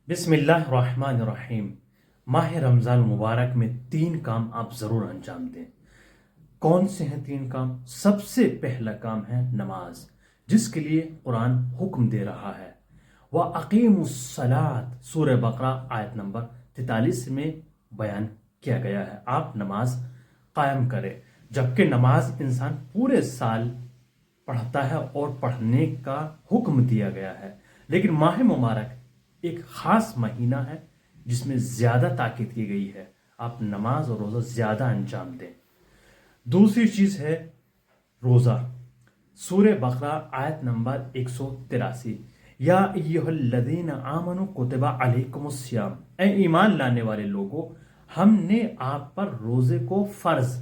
बिस्मिल्लाहिर्रहमानिर्रहीम। माह रमज़ान मुबारक में 3 काम आप ज़रूर अंजाम दें। कौन से हैं 3 काम? सबसे पहला काम है नमाज, जिसके लिए कुरान हुक्म दे रहा है। व अकीमुस्सलात सूरह बकरा आयत नंबर 43 में बयान किया गया है, आप नमाज कायम करें। जबकि नमाज इंसान पूरे साल पढ़ता है और पढ़ने का हुक्म दिया गया है, लेकिन माह मुबारक एक खास महीना है जिसमें ज्यादा ताकीद की गई है, आप नमाज और रोजा ज्यादा अंजाम दें। दूसरी चीज है रोजा, सूरह बकरा आयत नंबर 183, या अय्युहल्लज़ीना आमनू कुतिबा अलैकुमुस्सियाम, ऐ ईमान लाने वाले लोगों, हमने आप पर रोजे को फर्ज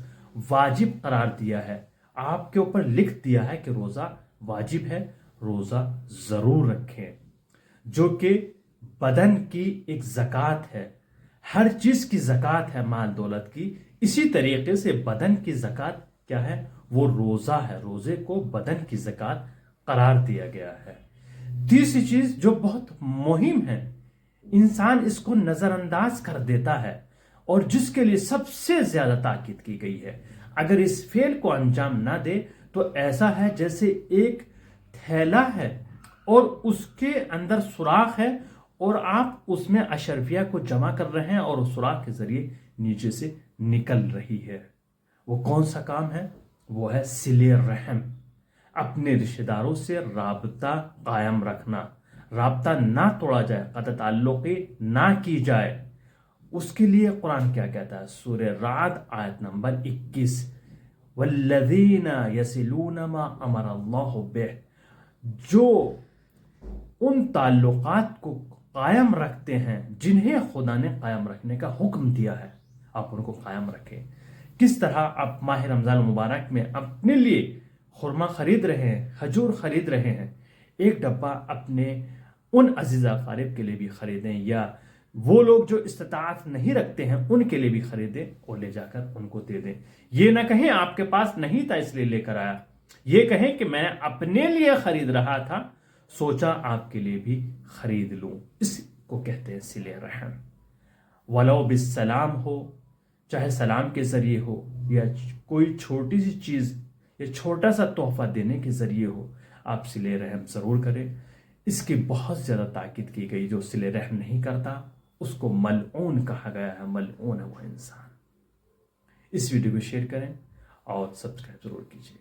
वाजिब करार दिया है, आपके ऊपर लिख दिया है कि रोजा वाजिब है, रोजा जरूर रखें। जो कि बदन की एक ज़कात है, हर चीज की ज़कात है माल दौलत की, इसी तरीके से बदन की ज़कात क्या है? वो रोजा है, रोजे को बदन की ज़कात करार दिया गया है। तीसरी चीज जो बहुत मुहिम है, इंसान इसको नजरअंदाज कर देता है और जिसके लिए सबसे ज्यादा ताकीद की गई है, अगर इस फेल को अंजाम ना दे तो ऐसा है जैसे एक थैला है और उसके अंदर सुराख है और आप उसमें अशरफिया को जमा कर रहे हैं और उस सुराख के जरिए नीचे से निकल रही है। वो कौन सा काम है? वो है सिले रहम, अपने रिश्तेदारों से राबता कायम रखना, राबता ना तोड़ा जाए, कत ताल्लुक़ी ना की जाए। उसके लिए कुरान क्या कहता है? सूरह राद आयत नंबर 21, वल्लज़ीना यसिलूना मा अमर अल्लाहु बिह, जो उन ताल्लुकात को कायम रखते हैं जिन्हें खुदा ने कायम रखने का हुक्म दिया है, आप उनको कायम रखें। किस तरह आप माह रमजान मुबारक में अपने लिए खुरमा खरीद रहे हैं, खजूर खरीद रहे हैं, एक डब्बा अपने उन अजीजा फारिब के लिए भी खरीदें, या वो लोग जो इस्तात नहीं रखते हैं उनके लिए भी खरीदें और ले जाकर उनको दे दें। ये ना कहें आपके पास नहीं था इसलिए लेकर आया, ये कहें कि मैं अपने लिए खरीद रहा था, सोचा आपके लिए भी खरीद लूं। इसको कहते हैं सिले रहम। वलो बिस्सलाम हो, चाहे सलाम के जरिए हो या कोई छोटी सी चीज या छोटा सा तोहफा देने के जरिए हो, आप सिले रहम जरूर करें। इसकी बहुत ज्यादा ताकीद की गई, जो सिले रहम नहीं करता उसको मलऊन कहा गया है, मलऊन है वो इंसान। इस वीडियो को शेयर करें और सब्सक्राइब जरूर कीजिए।